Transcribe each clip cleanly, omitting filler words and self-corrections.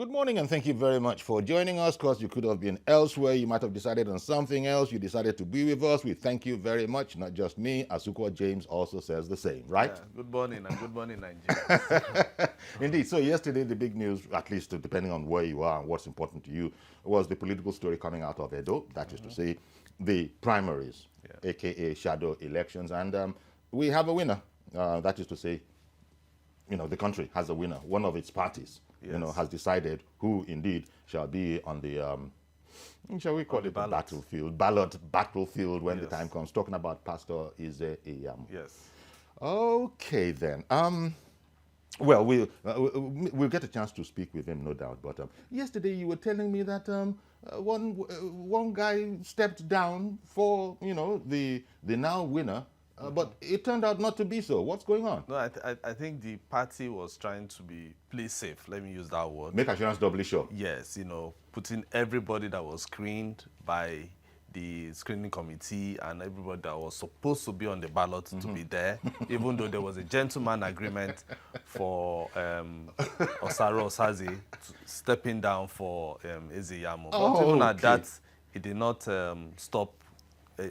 Good morning and thank you very much for joining us. Of course, you could have been elsewhere. You might have decided on something else. You decided to be with us. We thank you very much. Not just me. Asukwa James also says the same, right? Yeah, good morning and good morning, Nigeria. Indeed. So yesterday, the big news, at least depending on where you are and what's important to you, was the political story coming out of Edo. That is to say, the primaries, aka shadow elections. And we have a winner. That is to say, the country has a winner. One of its parties, has decided who indeed shall be on the, shall we call it the ballot battlefield when the time comes. Talking about Pastor Ize-Iyamu. Yes. Okay then. Well, we'll get a chance to speak with him, no doubt. But yesterday you were telling me that one guy stepped down for the now winner. But it turned out not to be so. What's going on? No, I think the party was trying to play safe. Let me use that word. Make assurance doubly sure. Yes, putting everybody that was screened by the screening committee and everybody that was supposed to be on the ballot to be there, even though there was a gentleman agreement for Osagie stepping down for Ize-Iyamu. But even at that, it did not stop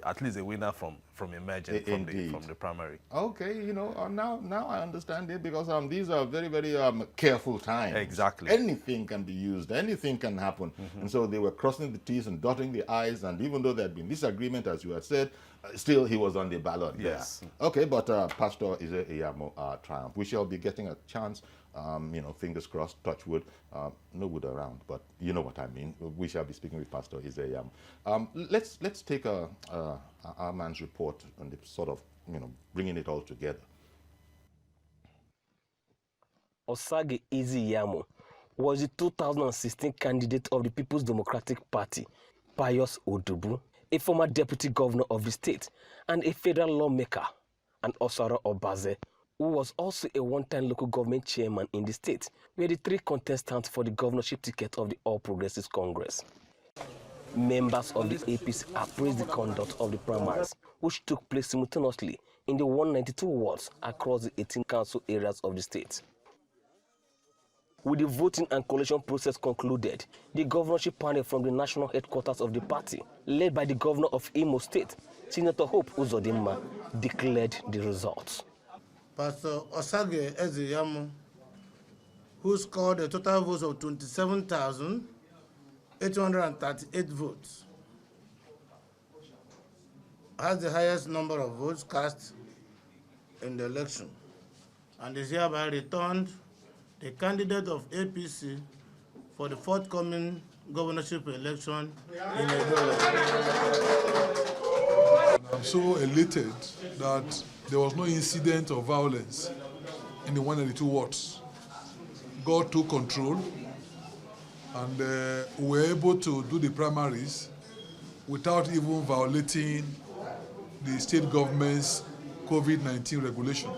at least a winner from emerging from the primary. Okay, now I understand it, because these are very, very careful times. Exactly. Anything can be used, anything can happen. And so they were crossing the T's and dotting the I's, and even though there had been disagreement, as you had said, still he was on the ballot. Yes. There. Okay, but Pastor Ize-Iyamu triumph. We shall be getting a chance, fingers crossed, touch wood, no wood around, but you know what I mean. We shall be speaking with Pastor Ize-Iyamu. Let's take our man's report and the sort of, bringing it all together. Osagie Ize-Iyamu was the 2016 candidate of the People's Democratic Party, Pius Odubu, a former deputy governor of the state and a federal lawmaker, and Osaro Obaze, who was also a one-time local government chairman in the state, were the three contestants for the governorship ticket of the All Progressives Congress. Members of the APC appraised the conduct of the primaries, which took place simultaneously in the 192 wards across the 18 council areas of the state. With the voting and collation process concluded, the governorship panel from the national headquarters of the party, led by the governor of Imo State, Senator Hope Uzodimma, declared the results. Pastor Osagie Ize-Iyamu, who scored a total votes of 27,838 votes, has the highest number of votes cast in the election, and is hereby returned the candidate of APC for the forthcoming governorship election in Edo. I'm so elated that there was no incident of violence in the 182 wards. God took control, and we were able to do the primaries without even violating the state government's COVID-19 regulation.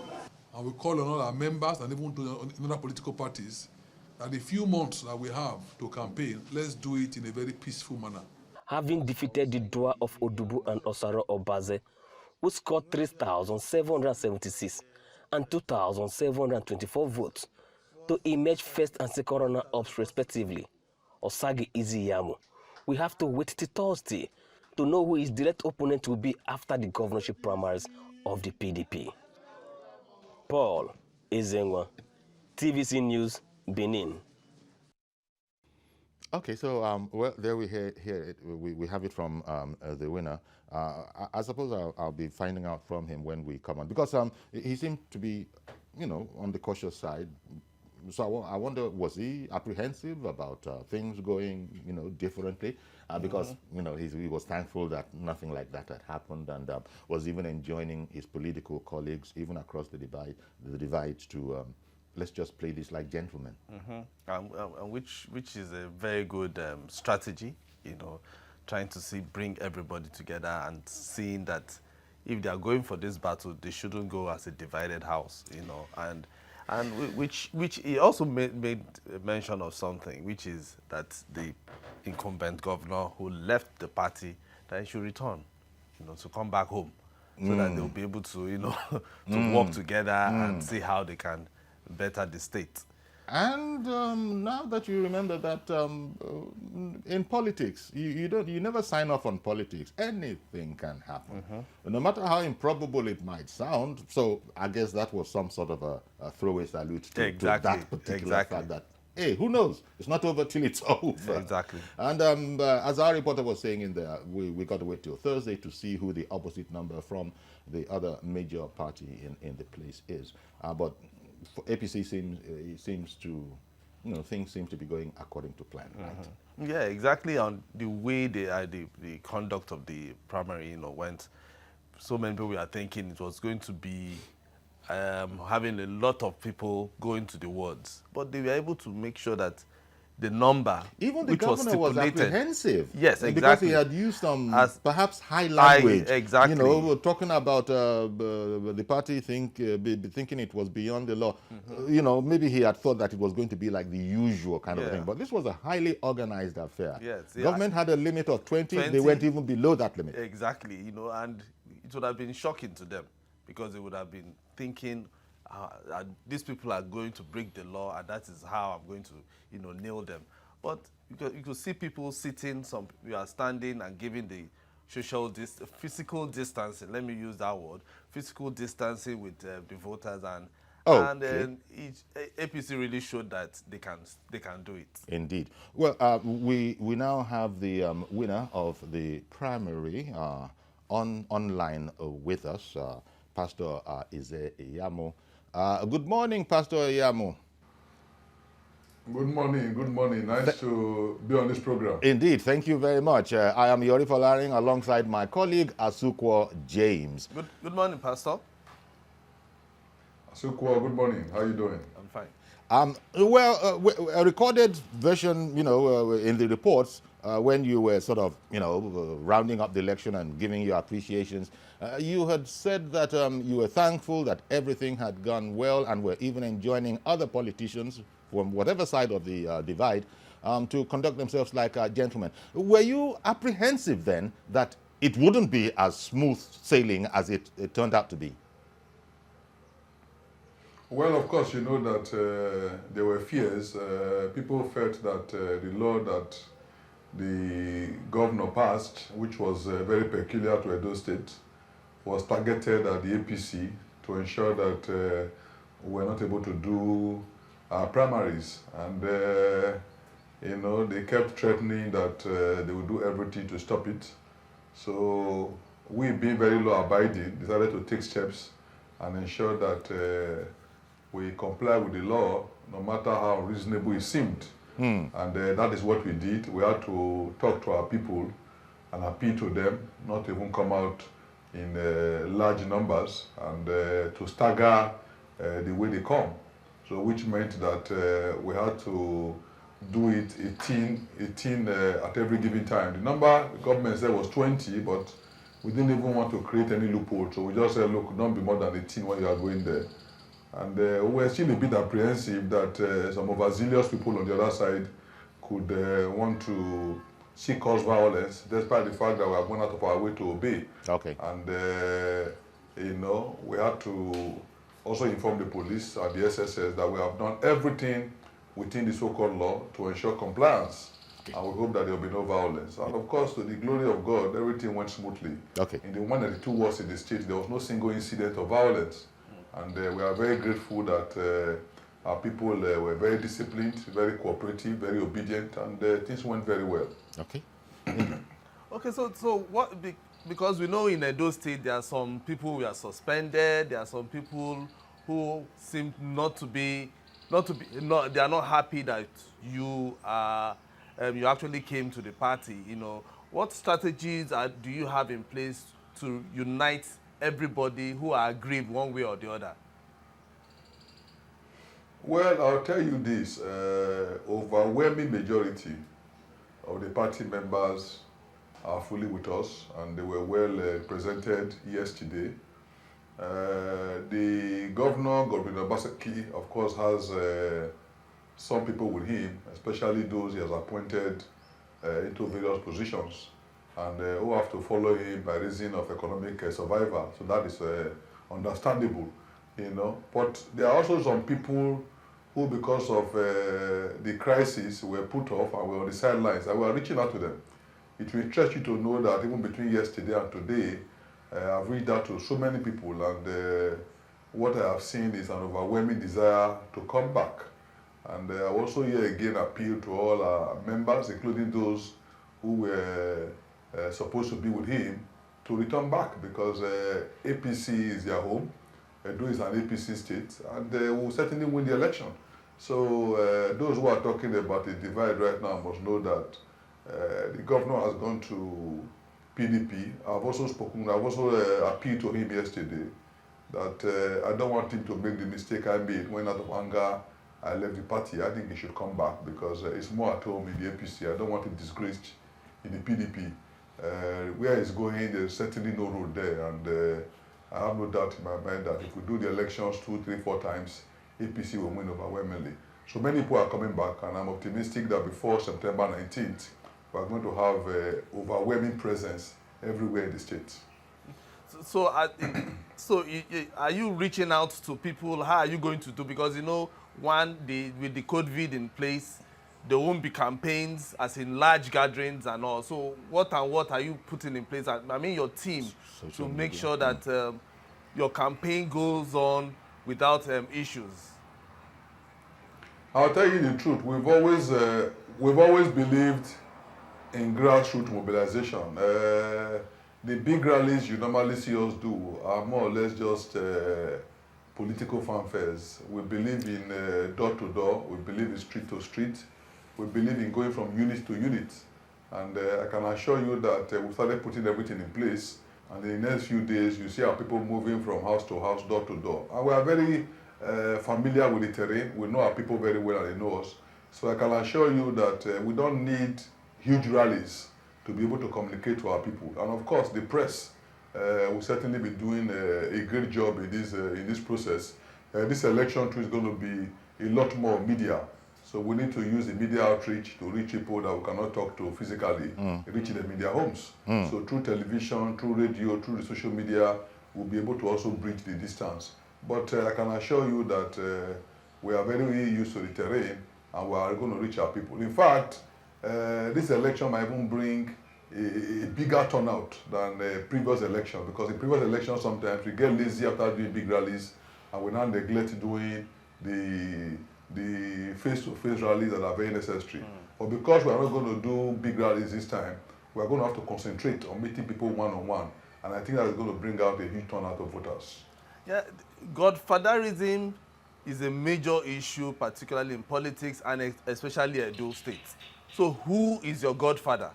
And we call on all our members and even to other political parties that the few months that we have to campaign, let's do it in a very peaceful manner. Having defeated the duo of Odubu and Osaro Obaze, who scored 3,776 and 2,724 votes to emerge first and second runner-ups respectively, Osagie Ize-Iyamu, we have to wait till Thursday to know who his direct opponent will be after the governorship primaries of the PDP. Paul Ezenwa, TVC News, Benin. Okay, so well, there we hear it. We have it from the winner. I suppose I'll be finding out from him when we come on, because he seemed to be, on the cautious side. So I wonder, was he apprehensive about things going, differently? Because, he was thankful that nothing like that had happened, and was even enjoining his political colleagues, even across the divide, to let's just play this like gentlemen. Which is a very good strategy, trying to bring everybody together and seeing that if they are going for this battle, they shouldn't go as a divided house, and which he also made mention of something, which is that the incumbent governor who left the party, that he should return, to come back home, so that they'll be able to, to work together and see how they can better the state. And now that you remember that in politics, you never sign off on politics. Anything can happen, no matter how improbable it might sound. So I guess that was some sort of a throwaway salute to Exactly, that particular exactly. fact that, hey, who knows? It's not over till it's over. Exactly. And as our reporter was saying in there, we got to wait till Thursday to see who the opposite number from the other major party in the place is. But for APC seems to, things seem to be going according to plan, right? Yeah, exactly. On the way the conduct of the primary, went, so many people were thinking it was going to be having a lot of people going to the wards, but they were able to make sure that the number, Even the which governor was stipulated, apprehensive. Yes, Because he exactly. had used some As perhaps high language. exactly. Talking about the party thinking it was beyond the law. Maybe he had thought that it was going to be like the usual kind of Yeah. thing. But this was a highly organized affair. Yes, yeah. Government had a limit of 20. They 20. went even below that limit. Exactly, and it would have been shocking to them because they would have been thinking, these people are going to break the law, and that is how I'm going to, nail them. But you could see people sitting, some you are standing and giving the physical distancing. Let me use that word, physical distancing with the voters, and then APC really showed that they can do it. Indeed. Well, we now have the winner of the primary online with us, Pastor Ize-Iyamu. Good morning, Pastor Iyamu. Good morning. Nice to be on this program. Indeed, thank you very much. I am Yori Folaring alongside my colleague Asukwo James. Good morning, Pastor. Asukwo, good morning. How are you doing? I'm fine. A recorded version, in the reports, when you were sort of, rounding up the election and giving your appreciations, you had said that you were thankful that everything had gone well and were even enjoining other politicians from whatever side of the divide to conduct themselves like gentlemen. Were you apprehensive then that it wouldn't be as smooth sailing as it turned out to be? Well, of course, you know that there were fears. People felt that the law that the governor passed, which was very peculiar to Edo State, was targeted at the APC to ensure that we were not able to do our primaries. And, they kept threatening that they would do everything to stop it. So we, being very law-abiding, decided to take steps and ensure that we comply with the law, no matter how reasonable it seemed. And that is what we did. We had to talk to our people and appeal to them not to even come out in large numbers and to stagger the way they come. So which meant that we had to do it 18 at every given time. The number the government said was 20, but we didn't even want to create any loophole. So we just said, look, don't be more than 18 when you are going there. And we were still a bit apprehensive that some overzealous people on the other side could want to seek cause violence, despite the fact that we are going out of our way to obey. Okay. And, we had to also inform the police and the SSS that we have done everything within the so-called law to ensure compliance. Okay. And we hope that there will be no violence. And of course, to the glory of God, everything went smoothly. Okay. In the 192 wards in the state, there was no single incident of violence. And we are very grateful that our people were very disciplined, very cooperative, very obedient, and things went very well. Okay. Okay, so what? Because we know in Edo State there are some people who are suspended. There are some people who seem they are not happy that you actually came to the party. What strategies do you have in place to unite everybody who are aggrieved one way or the other? Well, I'll tell you this, overwhelming majority of the party members are fully with us, and they were well presented yesterday. The governor, Governor Obaseki, of course, has some people with him, especially those he has appointed into various positions, and who have to follow him by reason of economic survival. So that is understandable, But there are also some people who, because of the crisis, were put off and were on the sidelines, and we are reaching out to them. It will interest you to know that even between yesterday and today, I've reached out to so many people, and what I have seen is an overwhelming desire to come back. And I also here again appeal to all our members, including those who were supposed to be with him, to return back, because APC is their home. Edo is an APC state, and they will certainly win the election. So those who are talking about a divide right now must know that the governor has gone to PDP. I've also appealed to him yesterday that I don't want him to make the mistake I made when, out of anger, I left the party. I think he should come back, because it's more at home in the APC. I don't want him disgraced in the PDP. Where he's going, there's certainly no road there, and I have no doubt in my mind that if we do the elections 2, 3, 4 times, APC will win overwhelmingly. So many people are coming back, and I'm optimistic that before September 19th, we're going to have overwhelming presence everywhere in the state. So are you reaching out to people? How are you going to do? Because, you know, with the COVID in place, there won't be campaigns, as in large gatherings and all. So what are you putting in place? I mean, your team, to make sure that your campaign goes on without issues? I'll tell you the truth. We've always believed in grassroots mobilization. The big rallies you normally see us do are more or less just political fanfares. We believe in door to door. We believe in street to street. We believe in going from unit to unit. And I can assure you that we started putting everything in place. And in the next few days, you see our people moving from house to house, door to door. And we are very familiar with the terrain. We know our people very well, and they know us. So I can assure you that we don't need huge rallies to be able to communicate to our people. And of course, the press will certainly be doing a great job in this process. This election too is going to be a lot more media. So we need to use the media outreach to reach people that we cannot talk to physically, reach them in their homes. So through television, through radio, through the social media, we'll be able to also bridge the distance. But I can assure you that we are very used to the terrain, and we are going to reach our people. In fact, this election might even bring a bigger turnout than the previous election, because in previous elections sometimes we get lazy after doing big rallies, and we now neglect doing the face-to-face rallies that are very necessary. But because we are not going to do big rallies this time, we are going to have to concentrate on meeting people one-on-one, and I think that is going to bring out a huge turnout of voters. Yeah, Godfatherism is a major issue, particularly in politics and especially Edo State. So who is your godfather?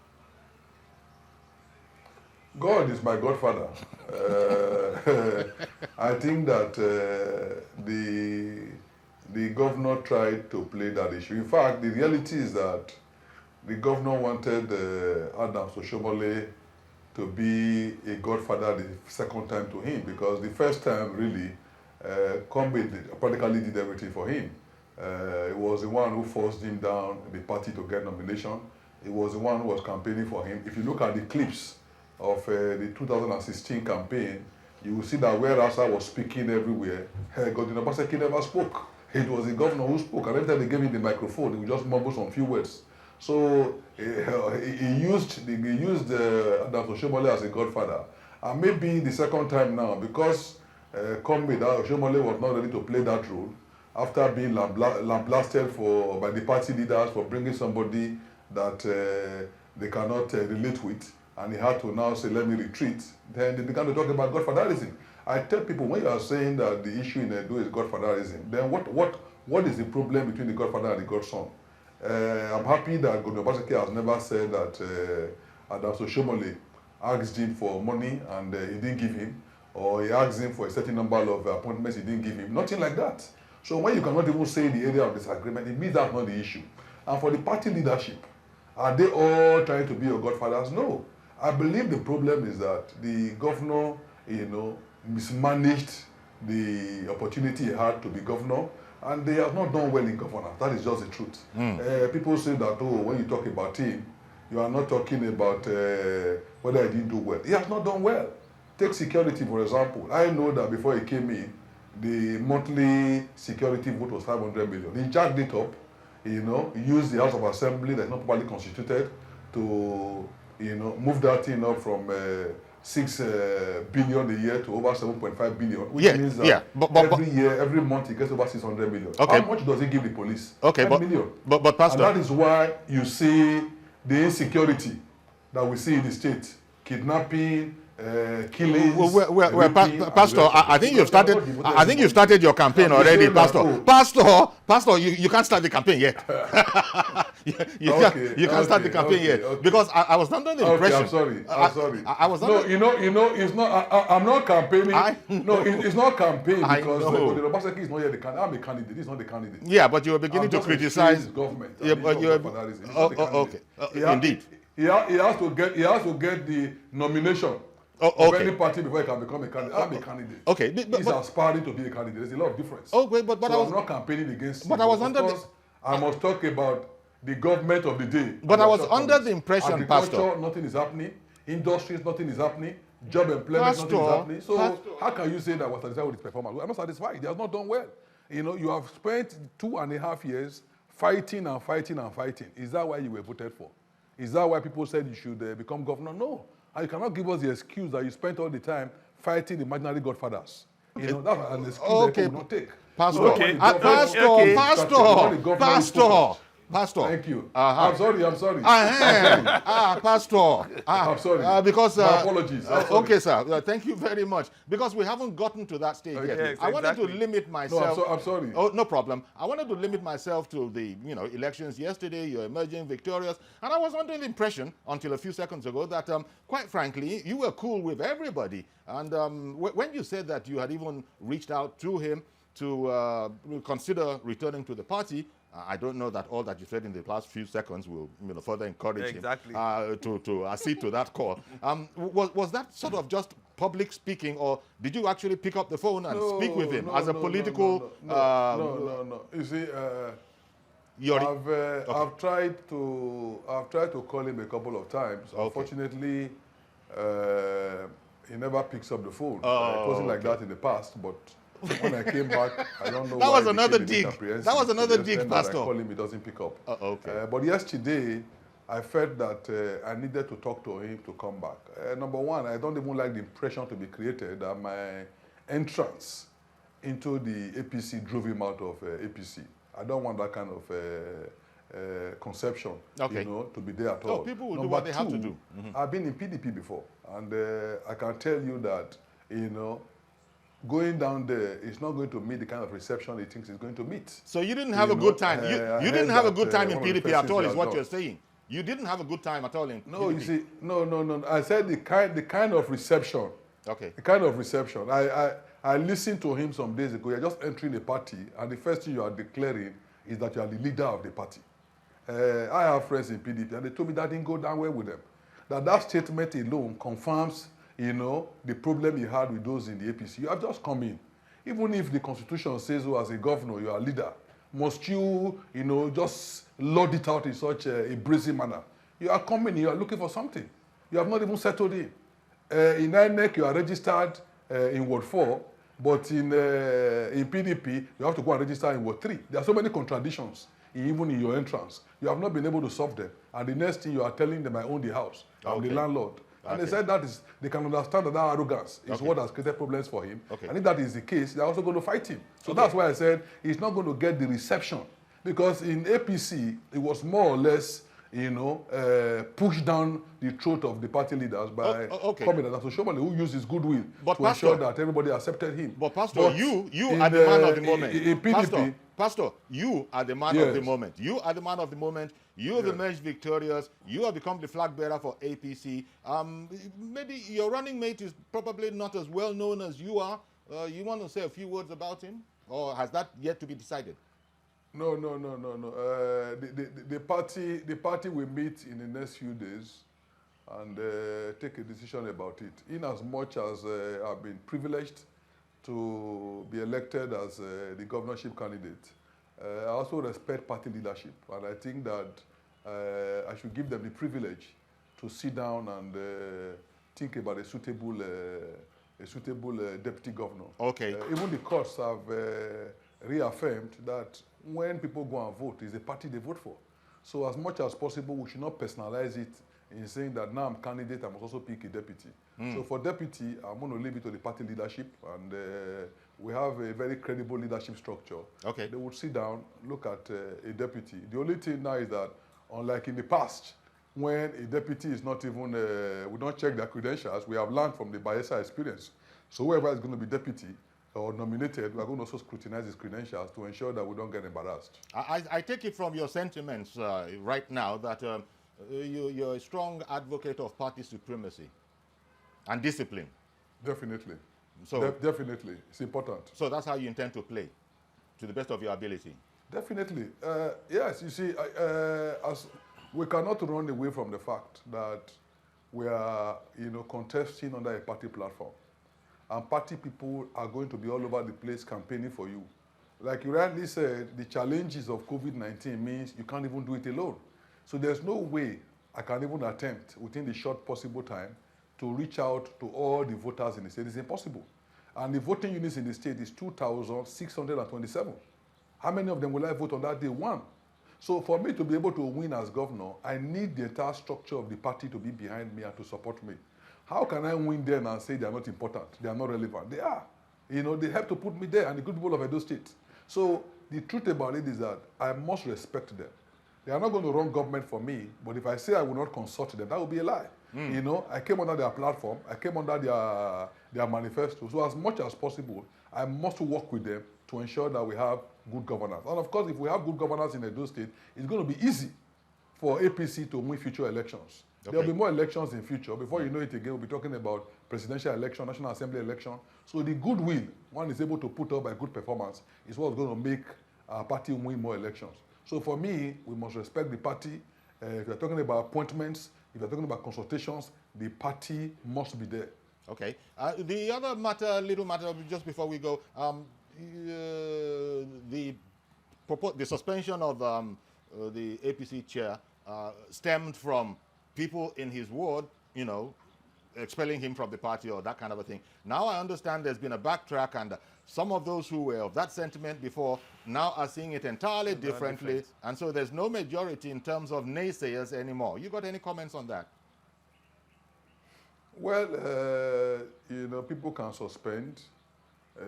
God is my godfather. I think that the governor tried to play that issue. In fact, the reality is that the governor wanted Adams Oshiomhole to be a godfather the second time to him, because the first time, really, Kogi practically did everything for him. He was the one who forced him down the party to get nomination. He was the one who was campaigning for him. If you look at the clips of the 2016 campaign, you will see that where Asa was speaking everywhere, Godwin Obaseki never spoke. It was the governor who spoke, and every time they gave him the microphone, he would just mumble some few words. So he used Adams Oshiomhole as a godfather. And maybe the second time now, because Kogi, Oshiomhole was not ready to play that role, after being lambasted by the party leaders for bringing somebody that they cannot relate with, and he had to now say, let me retreat, then they began to talk about godfatherism. I tell people, when you are saying that the issue in Edo is godfatherism, then what is the problem between the godfather and the godson? I'm happy that Godwin Obaseki has never said that Adams Oshiomhole asked him for money and he didn't give him, or he asked him for a certain number of appointments he didn't give him. Nothing like that. So when you cannot even say the area of disagreement, it means that's not the issue. And for the party leadership, are they all trying to be your godfathers? No. I believe the problem is that the governor, mismanaged the opportunity he had to be governor, and they have not done well in governance. That is just the truth. People say that, when you talk about him, you are not talking about whether he didn't do well. He has not done well. Take security, for example. I know that before he came in, the monthly security vote was 500 million. He jacked it up, used the House of Assembly that's not properly constituted to, move that thing up from 6 billion a year to over 7.5 billion, which means that every year, every month, he gets over 600 million. Okay. How much does he give the police? Okay, 10 million. But Pastor, and that is why you see the insecurity that we see in the state, kidnapping, killings. Pastor, I think you've started. I think you've started your campaign already, Pastor. Pastor, you can't start the campaign yet. you can't start the campaign yet because I was under the impression. I'm sorry. I was under. No, it's not. I'm not campaigning. It's not campaigning because the Obasanjo is not yet the candidate. I'm a candidate. He's not the candidate. Yeah, but you were beginning to criticize government. Yeah, but you're. Okay. Indeed. He has to get the nomination. Of any party before he can become a candidate. I'm a candidate. Okay, he's aspiring to be a candidate. There's a lot of difference. Okay, but I'm not campaigning against him. But I was under the. I must talk about the government of the day. But I was under the impression, Pastor. Nothing is happening. Industries, nothing is happening. Job employment, nothing is happening. So how can you say that I was satisfied with his performance? I'm not satisfied. He has not done well. You have spent 2.5 years fighting and fighting and fighting. Is that why you were voted for? Is that why people said you should become governor? No. And you cannot give us the excuse that you spent all the time fighting imaginary godfathers. That's an excuse that people will not take. Pastor, Pastor. Thank you. I'm sorry. Pastor. I'm sorry. Because my apologies. Okay, sir. Thank you very much. Because we haven't gotten to that stage yet. Yes, I wanted to limit myself. No, I'm sorry. Oh, no problem. I wanted to limit myself to the elections yesterday. You're emerging victorious, and I was under the impression until a few seconds ago that, quite frankly, you were cool with everybody. And when you said that you had even reached out to him to consider returning to the party. I don't know that all that you said in the last few seconds will further encourage him to accede to that call. Was that sort of just public speaking, or did you actually pick up the phone and speak with him as a political? No. You see, I've tried to call him a couple of times. Okay. Unfortunately, he never picks up the phone. It wasn't like that in the past, but. When I came back, I don't know. That was another dig. That was another dig, Pastor. I call him, he doesn't pick up. Okay. But yesterday, I felt that I needed to talk to him to come back. Number one, I don't even like the impression to be created that my entrance into the APC drove him out of APC. I don't want that kind of conception, to be there at all. People will do what they have to do. I've been in PDP before, and I can tell you that, going down there is not going to meet the kind of reception he thinks he's going to meet. So you didn't have a good time. You didn't have a good time in PDP at all, is what you're saying. You didn't have a good time at all in PDP. No, you see, no. I said the kind of reception. Okay. The kind of reception. I listened to him some days ago. You're just entering the party, and the first thing you are declaring is that you are the leader of the party. I have friends in PDP, and they told me that didn't go down well with them. That statement alone confirms the problem you had with those in the APC. You have just come in. Even if the constitution says, as a governor, you are a leader, must you, just lord it out in such a brazen manner? You are coming, you are looking for something. You have not even settled in. In INEC, you are registered in Ward 4, but in PDP, you have to go and register in Ward 3. There are so many contradictions, even in your entrance. You have not been able to solve them. And the next thing, you are telling them, I own the house. I'm the landlord. And they said they can understand that arrogance is what has created problems for him. And if that is the case, they're also going to fight him. So that's why I said he's not going to get the reception. Because in APC, it was more or less, pushed down the throat of the party leaders by coming as a showman who used his goodwill to ensure that everybody accepted him. But Pastor, you are the man of the moment. In PDP, Pastor, you are the man of the moment. You are the man of the moment. You have emerged victorious. You have become the flag bearer for APC. Maybe your running mate is probably not as well known as you are. You want to say a few words about him? Or has that yet to be decided? No. The party will meet in the next few days and take a decision about it. In as much as I've been privileged to be elected as the governorship candidate, I also respect party leadership, and I think that I should give them the privilege to sit down and think about a suitable a suitable deputy governor. Okay. Even the courts have reaffirmed that when people go and vote, it's the party they vote for. So as much as possible, we should not personalize it in saying that now I'm candidate, I must also pick a deputy. So for deputy, I'm going to leave it to the party leadership, and we have a very credible leadership structure. Okay. They would sit down, look at a deputy. The only thing now is that, unlike in the past, when a deputy is not even, we don't check their credentials, we have learned from the Bayelsa experience. So whoever is going to be deputy or nominated, we are going to also scrutinize his credentials to ensure that we don't get embarrassed. I take it from your sentiments right now that you're a strong advocate of party supremacy and discipline. Definitely. So, Definitely. It's important. so that's how you intend to play, to the best of your ability. Definitely. Yes, you see, as we cannot run away from the fact that we are, contesting under a party platform. And party people are going to be all over the place campaigning for you. Like you rightly said, the challenges of COVID-19 means you can't even do it alone. So there's no way I can even attempt within the short possible time to reach out to all the voters in the state. It's impossible. And the voting units in the state is 2,627. How many of them will I vote on that day? One. So for me to be able to win as governor, I need the entire structure of the party to be behind me and to support me. How can I win them and say they are not important, they are not relevant? They are. They have to put me there, and the good people of Edo State. So the truth about it is that I must respect them. They are not going to run government for me, but if I say I will not consult them, that would be a lie. I came under their platform, I came under their manifesto. So as much as possible, I must work with them to ensure that we have good governance. And of course, if we have good governance in Edo State, it's going to be easy for APC to win future elections. Okay. There will be more elections in future. Before you know it again, we'll be talking about presidential election, National Assembly election. So the goodwill one is able to put up by good performance is what's going to make our party win more elections. So for me, we must respect the party. If you're talking about appointments, if you're talking about consultations, the party must be there. Okay. The other matter, little matter, just before we go, the suspension of the APC chair stemmed from people in his ward, expelling him from the party or that kind of a thing. Now I understand there's been a backtrack, and some of those who were of that sentiment before now are seeing it entirely differently, and so there's no majority in terms of naysayers anymore. You got any comments on that? Well, people can suspend.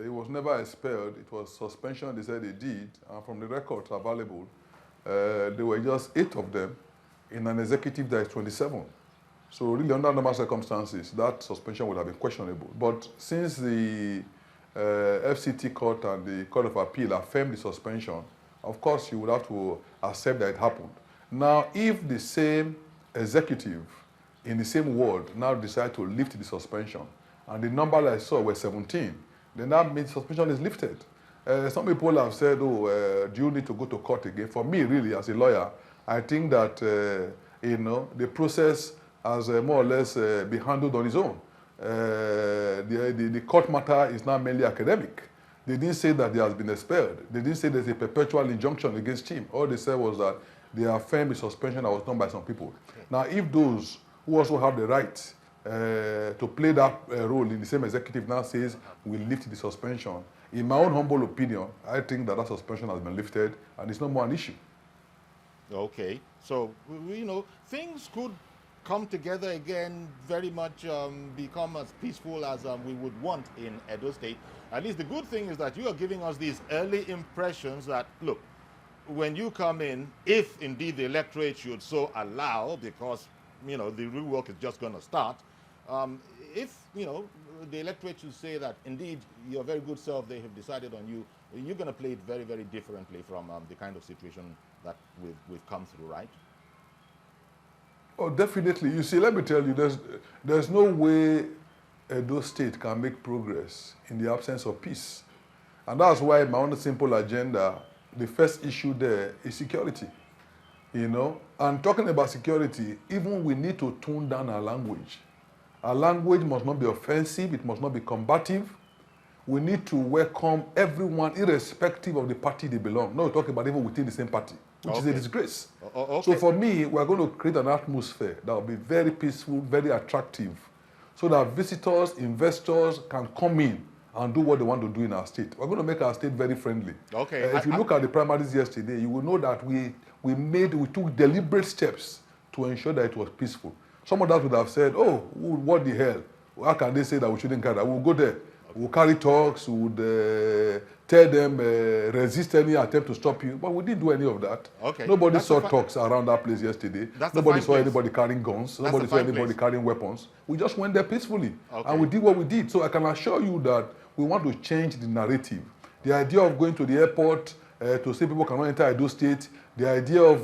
It was never expelled. It was suspension. They said they did. And from the records available, there were just 8 of them in an executive that is 27. So really, under normal circumstances, that suspension would have been questionable. But since the FCT court and the Court of Appeal affirmed the suspension, of course, you would have to accept that it happened. Now, if the same executive in the same ward now decide to lift the suspension, and the number I saw were 17, then that means suspension is lifted. Some people have said, do you need to go to court again? For me, really, as a lawyer, I think that, the process has more or less been handled on its own. The court matter is now mainly academic. They didn't say that he has been expelled. They didn't say there's a perpetual injunction against him. All they said was that they affirmed the suspension that was done by some people. Okay. Now, if those who also have the right to play that role in the same executive now says we lift the suspension, in my own humble opinion, I think that suspension has been lifted and it's no more an issue. Okay, so things could come together again, very much become as peaceful as we would want in Edo State. At least the good thing is that you are giving us these early impressions that, look, when you come in, if indeed the electorate should so allow, because the real work is just going to start, if the electorate should say that indeed your very good self, they have decided on you, you're going to play it very, very differently from the kind of situation that we've come through, right? Oh, definitely. You see, let me tell you, there's no way Edo State can make progress in the absence of peace. And that's why my own simple agenda, the first issue there is security. And talking about security, even we need to tone down our language. Our language must not be offensive, it must not be combative. We need to welcome everyone, irrespective of the party they belong. No, we're talking about even within the same party, which is a disgrace. Okay. So for me, we're going to create an atmosphere that will be very peaceful, very attractive, so that visitors, investors can come in and do what they want to do in our state. We're going to make our state very friendly. Okay. If you look at the primaries yesterday, you will know that we took deliberate steps to ensure that it was peaceful. Some of us would have said, oh, what the hell? How can they say that we shouldn't carry that? We'll go there. We'll carry talks, we would tell them, resist any attempt to stop you. But we didn't do any of that. Okay. Nobody saw talks around that place yesterday. Nobody saw anybody carrying guns. Nobody saw anybody carrying weapons. We just went there peacefully. Okay. And we did what we did. So I can assure you that we want to change the narrative. The idea of going to the airport to say people cannot enter Edo State, the idea of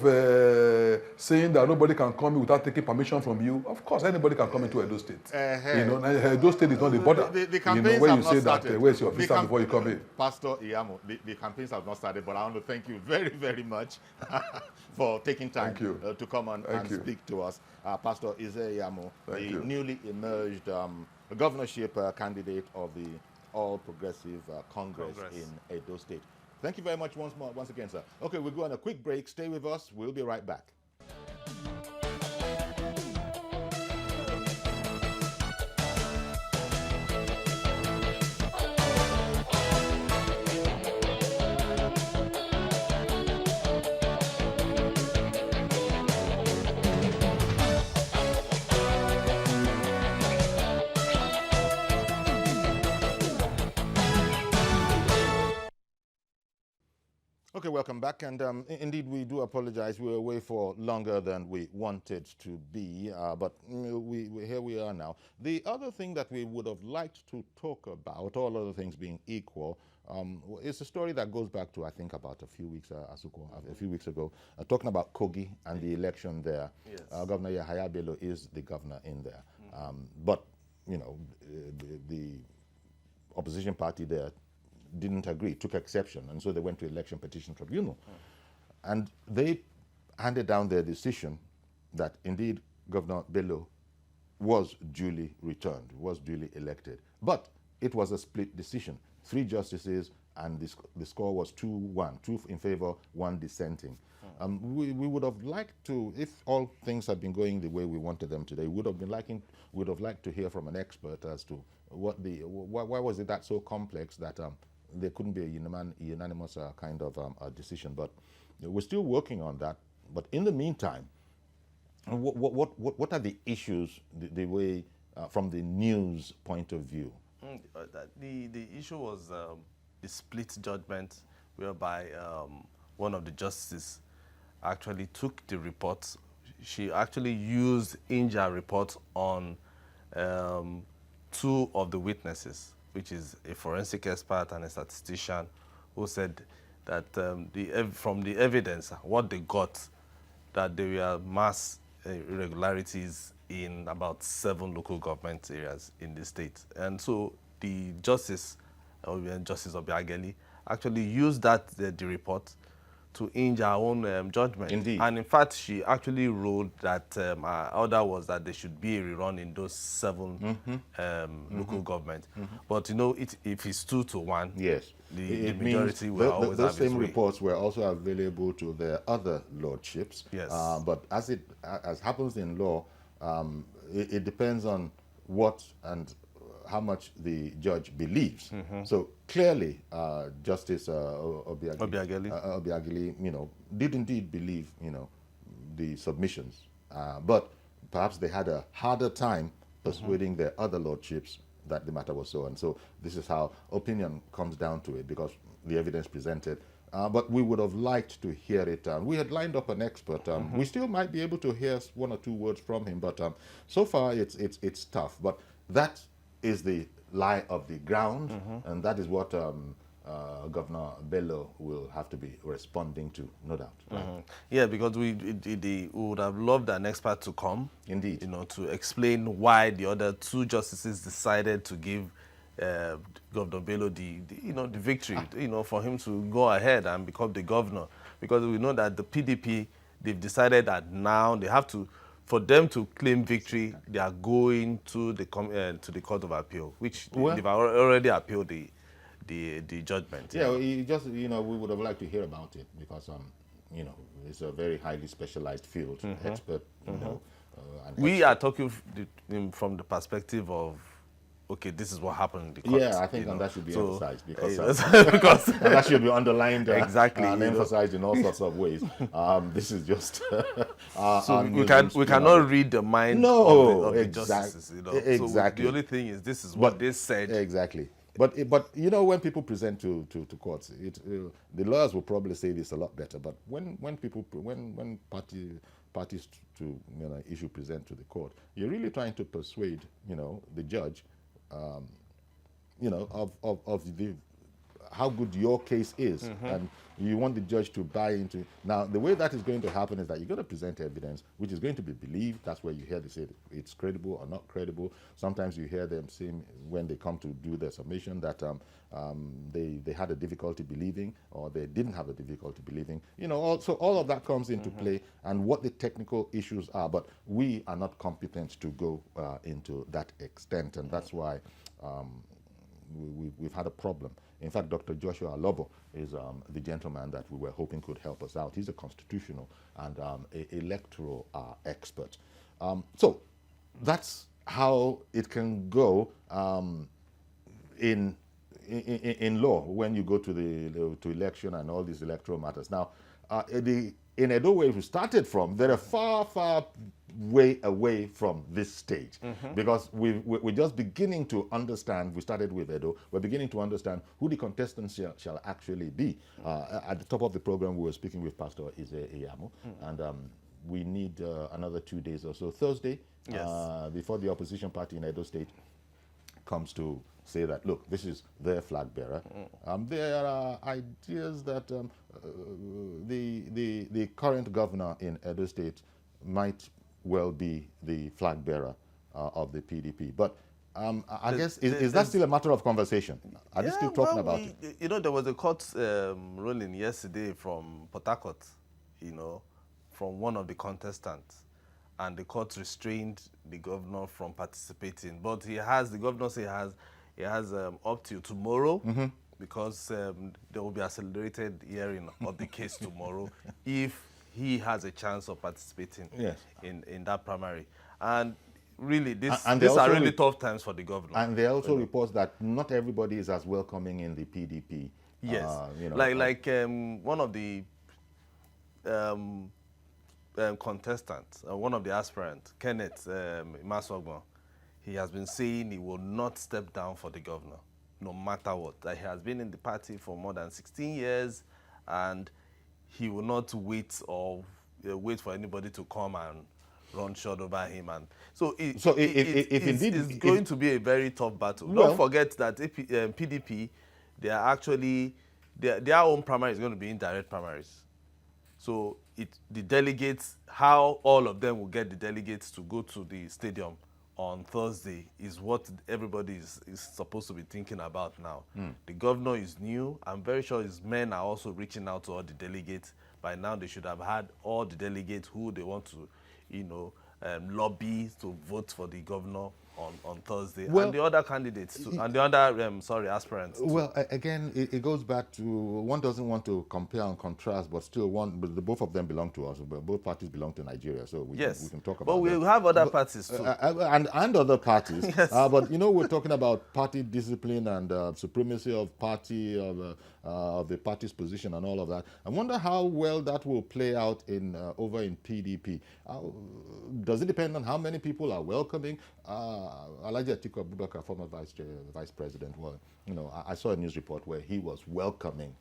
saying that nobody can come in without taking permission from you, of course, anybody can come into Edo State. Edo State is not the border. The campaigns have not started. Where's your visa before you come in? Pastor Ize-Iyamu, the campaigns have not started, but I want to thank you very, very much for taking time to come on and speak to us. Pastor Ize-Iyamu, the newly emerged governorship candidate of the All Progressive Congress in Edo State. Thank you very much once again, sir. Okay, we'll go on a quick break. Stay with us. We'll be right back. Okay, welcome back. And indeed, we do apologize. We were away for longer than we wanted to be, but here we are now. The other thing that we would have liked to talk about, all other things being equal, is a story that goes back to, I think, about a few weeks ago, talking about Kogi and the election there. Yes. Governor Yahaya Bello is the governor in there. But, you know, the opposition party there didn't agree, took exception, and so they went to election petition tribunal. And they handed down their decision that indeed Governor Bello was duly returned, was duly elected. But it was a split decision. 3 justices, and the score was 2-1, 2 in favor, 1 dissenting. We would have liked to, if all things had been going the way we wanted them today, would have liked to hear from an expert as to why was it that so complex that there couldn't be a unanimous kind of a decision. But we're still working on that. But in the meantime, what are the issues, the way, from the news point of view? The issue was the split judgment, whereby one of the justices actually took the reports. She actually used injury reports on 2 of the witnesses, which is a forensic expert and a statistician, who said that from the evidence, what they got, that there were mass irregularities in about 7 local government areas in the state. And so the Justice Obiageli, actually used the report to injure her own judgment. Indeed. And in fact, she actually ruled that her order was that there should be a rerun in those 7 local governments. But you know, if it's 2-1, yes, the majority will always have its way. Those same reports were also available to their other lordships. Yes. But as happens in law, it depends on what and how much the judge believes. So clearly, Justice Obiageli, you know, did indeed believe, you know, the submissions, but perhaps they had a harder time persuading their other lordships that the matter was so. And so this is how opinion comes down to it, because the evidence presented. But we would have liked to hear it. We had lined up an expert. We still might be able to hear 1 or 2 words from him, but so far it's tough. But that is the lie of the ground, and that is what Governor Bello will have to be responding to, no doubt. Right? Yeah, because we would have loved an expert to come, indeed, you know, to explain why the other 2 justices decided to give Governor Bello the victory, you know, for him to go ahead and become the governor. Because we know that the PDP, they've decided that now they have to, for them to claim victory, they are going to the Court of Appeal, which they've already appealed the judgment. Yeah, we would have liked to hear about it, because you know, it's a very highly specialized field, expert, you know, We are talking from the perspective of, okay, this is what happened in the court. Yeah, I think and that should be emphasized because, because and that should be underlined exactly, and emphasized in all sorts of ways. This is just so we cannot read the mind of the justices. Exactly. So the only thing is this is what they said. Exactly. But you know, when people present to courts, the lawyers will probably say this a lot better. But when parties to issue present to the court, you're really trying to persuade the judge, of the how good your case is, and you want the judge to buy into. Now, the way that is going to happen is that you're going to present evidence which is going to be believed. That's where you hear they say it's credible or not credible. Sometimes you hear them saying when they come to do their submission that they had a difficulty believing, or they didn't have a difficulty believing. So all of that comes into play, and what the technical issues are. But we are not competent to go into that extent, and that's why we've had a problem. In fact, Dr. Joshua Alobo is the gentleman that we were hoping could help us out. He's a constitutional and electoral expert. So that's how it can go in law when you go to election and all these electoral matters. Now, in Edo, where we started from, they're far way away from this stage, because we're just beginning to understand. We started with Edo. We're beginning to understand who the contestants shall actually be. At the top of the program, we were speaking with Pastor Ize-Iyamu, and we need another 2 days or so, Thursday, before the opposition party in Edo State comes to say that, look, this is their flag bearer. There are ideas that the current governor in Edo State might well be the flag bearer of the PDP. But I guess, is that still a matter of conversation? Are they still talking about it? There was a court ruling yesterday from Port Harcourt, from one of the contestants, and the court restrained the governor from participating. But the governor says he has up till tomorrow, because there will be accelerated hearing of the case tomorrow if he has a chance of participating in that primary. And really, these are really tough times for the governor. And there are also reports that not everybody is as welcoming in the PDP. Yes, one of the contestants, one of the aspirants, Kenneth Masogbo, he has been saying he will not step down for the governor, no matter what. That he has been in the party for more than 16 years, and he will not wait for anybody to come and run short over him. And so it's going to be a very tough battle. Don't forget that PDP, they are actually, their own primary is going to be indirect primaries. So the delegates, how all of them will get the delegates to go to the stadium on Thursday is what everybody is supposed to be thinking about now. The governor is new. I'm very sure his men are also reaching out to all the delegates. By now, they should have had all the delegates who they want to, lobby to vote for the governor on Thursday, and the other candidates too, and the other aspirants too. Well, again, it goes back to, one doesn't want to compare and contrast, but still both of them belong to us. Both parties belong to Nigeria, so we can talk about. But we have other parties too, and other parties. But we're talking about party discipline and supremacy of party of the party's position and all of that. I wonder how well that will play out over in PDP. Does it depend on how many people are welcoming? Alhaji Atiku Abubakar, former vice president, I saw a news report where he was welcoming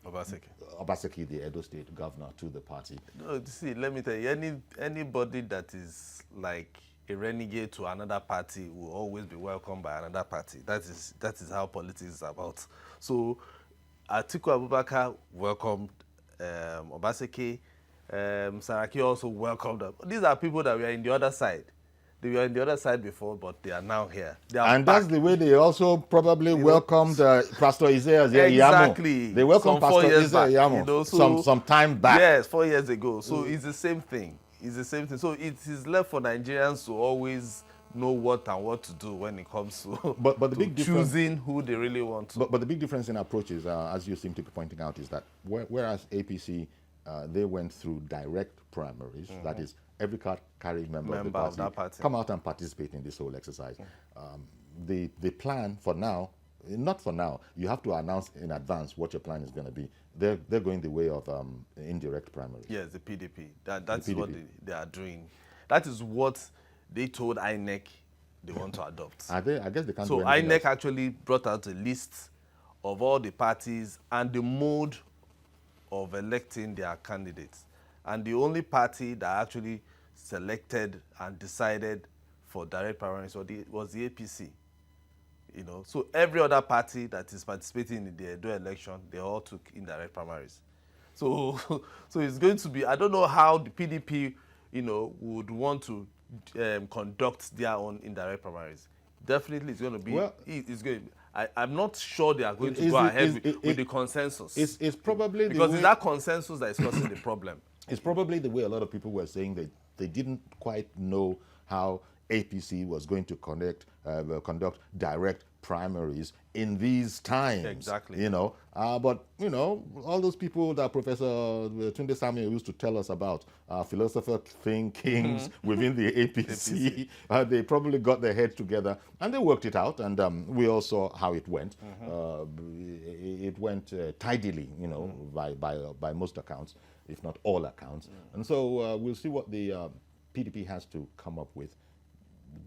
Obaseki, the Edo State governor, to the party. No, see, let me tell you, anybody that is like a renegade to another party will always be welcomed by another party. That is how politics is about. So Atiku Abubakar welcomed Obaseki. Saraki also welcomed them. These are people that were in the other side. They were on the other side before, but they are now here. And that's the way they also probably welcomed Pastor Ize-Iyamu. Exactly. They welcomed Pastor Ize-Iyamu some time back. Yes, 4 years ago. So it's the same thing. So it is left for Nigerians to always know what to do when it comes to, but the big choosing who they really want to. But the big difference in approaches, as you seem to be pointing out, is that whereas APC, they went through direct primaries, that is, every card-carrying member of the Member of party, that party. come out and participate in this whole exercise. The plan for now, not for now, you have to announce in advance what your plan is going to be. They're going the way of indirect primaries. Yes, the PDP. That's PDP. what they are doing. That is what they told INEC they want to adopt. I guess they can't So do anything INEC else. actually brought out a list of all the parties and the mode of electing their candidates. And the only party that actually selected and decided for direct primaries was the APC. You know, so every other party that is participating in the Edo election, they all took indirect primaries. So, so it's going to be, I don't know how the PDP, you know, would want to conduct their own indirect primaries. Definitely, it's going to be. Well, it's going. I'm not sure they are going to Is go it- ahead is- with the consensus. It's probably the Because way, it's that consensus that is causing the problem. it's probably the way a lot of people were saying that they didn't quite know how APC was going to conduct direct primaries in these times. Exactly. You know, but you know, all those people that Professor Tunde Samuel used to tell us about, philosopher thinkings within the APC, they probably got their heads together and they worked it out, and we all saw how it went. It went tidily, you know, by most accounts, if not all accounts. And so we'll see what the PDP has to come up with,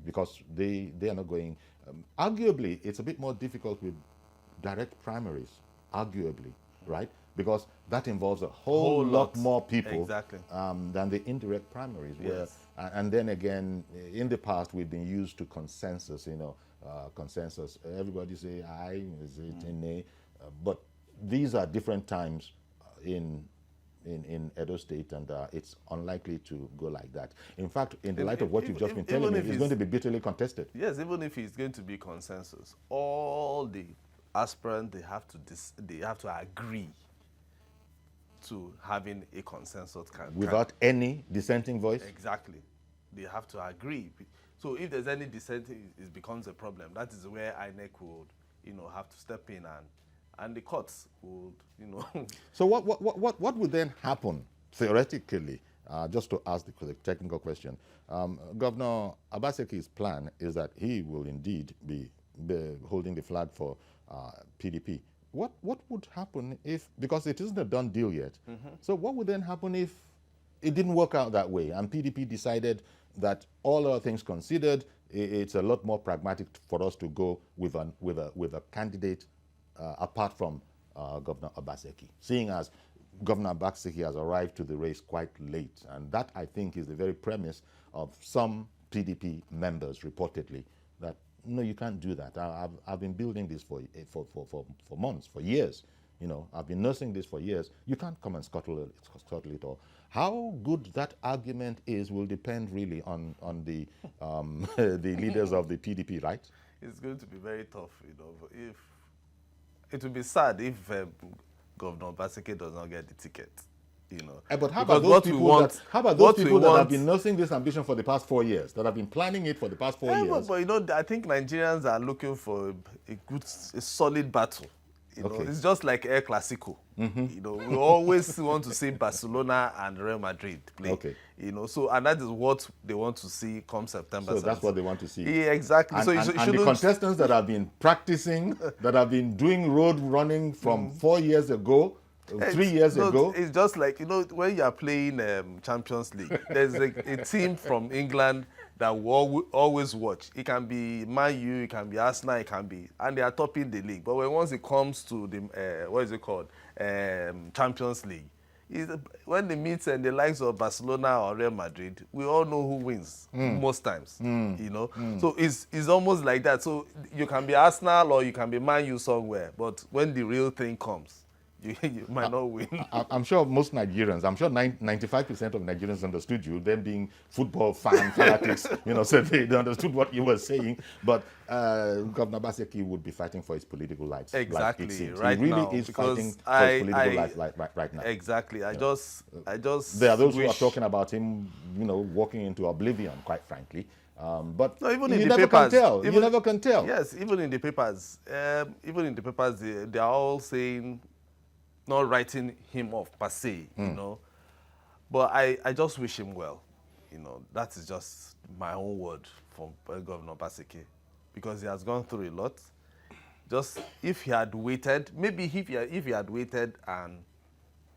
because they are not going. Arguably, it's a bit more difficult with direct primaries, arguably, right? Because that involves a whole lot more people Exactly. than the indirect primaries. Yes. And then again, in the past, we've been used to consensus, you know, consensus. Everybody say aye, is it nay? But these are different times in Edo State, and it's unlikely to go like that. In fact, in the light of what you've just been telling me, it's going to be bitterly contested. Yes, even if it's going to be consensus, all the aspirants they have to agree to having a consensus Without any dissenting voice? Exactly, they have to agree. So if there's any dissenting, it becomes a problem. That is where INEC would, you know, have to step in, and the courts would, you know. So what would then happen, theoretically, just to ask the technical question? Governor Obaseki's plan is that he will indeed be holding the flag for PDP. What would happen if, because it isn't a done deal yet, so what would then happen if it didn't work out that way and PDP decided that all other things considered, it's a lot more pragmatic for us to go with a candidate apart from Governor Obaseki, seeing as Governor Obaseki has arrived to the race quite late. And that, I think, is the very premise of some PDP members, reportedly, that, no, you can't do that. I've been building this for months, for years. You know, I've been nursing this for years. You can't come and scuttle it all. How good that argument is will depend really on the the leaders of the PDP, right? It's going to be very tough, you know. If it would be sad if Governor Obaseki does not get the ticket, you know. But how Because about those what we people want- how about what those we people that have want- been nursing this ambition for the past 4 years, that have been planning it for the past 4 Yeah, years? but you know, I think Nigerians are looking for a solid battle. You know, Okay. it's just like El Clasico. You know, we always want to see Barcelona and Real Madrid play. Okay. You know, so and that is what they want to see come September. So that's 17th. what they want to see. Yeah, exactly. And, so and, you and the shouldn't. contestants that have been practicing, that have been doing road running from 4 years ago, 3 years No, ago. It's just like, you know, when you are playing Champions League, there's a team from England that we always watch. It can be Man U, it can be Arsenal, it can be, and they are topping the league. But once it comes to the, what is it called, Champions League, when they meet the likes of Barcelona or Real Madrid, we all know who wins most times, you know. So it's almost like that. So you can be Arsenal or you can be Man U somewhere, but when the real thing comes, you might not win. I'm sure most Nigerians, I'm sure 95% of Nigerians understood you, them being football fanatics, you know, so they understood what you were saying. But Governor Obaseki would be fighting for his political life. Exactly, like it seems. right He really now, is because fighting for his political life right now. Exactly. I just There are those who are wish- talking about him, you know, walking into oblivion, quite frankly. But No, even you in the never papers, can tell. You even- never can tell. Yes, even in the papers, they are all saying, not writing him off per se, you know. But I just wish him well. You know, that is just my own word from Governor Obaseki, because he has gone through a lot. Just if he had waited, maybe if he had waited and,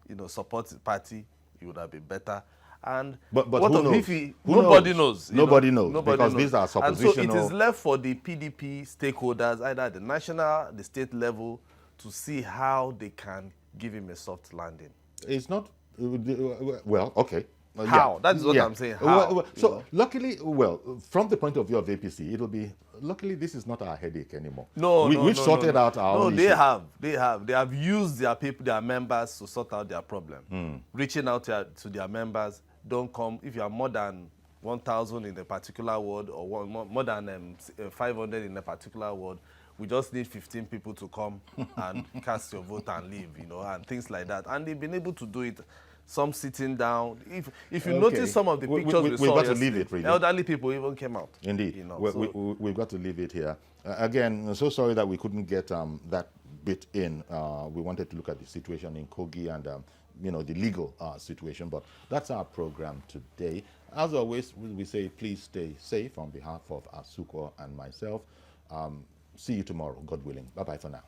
you know, support the party, it would have been better. And but what who of knows? if he, Who nobody knows? knows. You Nobody know? knows, because these are And so it suppositional. is left for the PDP stakeholders, either at the national, the state level, to see how they can give him a soft landing. It's not, well, okay. How? That is what I'm saying. How? So luckily, from the point of view of APC, it'll be, luckily this is not our headache anymore. We've sorted out our own they issues. have used their people, their members, to sort out their problem. Reaching out to their members. Don't come if you are more than 1,000 in a particular ward, or more than 500 in a particular ward. We just need 15 people to come and cast your vote and leave, you know, and things like that. And they've been able to do it. Some sitting down. If you notice some of the pictures we saw got to leave it, really. Elderly people even came out. Indeed. You know, we've got to leave it here. Again, I'm so sorry that we couldn't get that bit in. We wanted to look at the situation in Kogi and, you know, the legal situation, but that's our program today. As always, we say please stay safe on behalf of Asuko and myself. See you tomorrow, God willing. Bye-bye for now.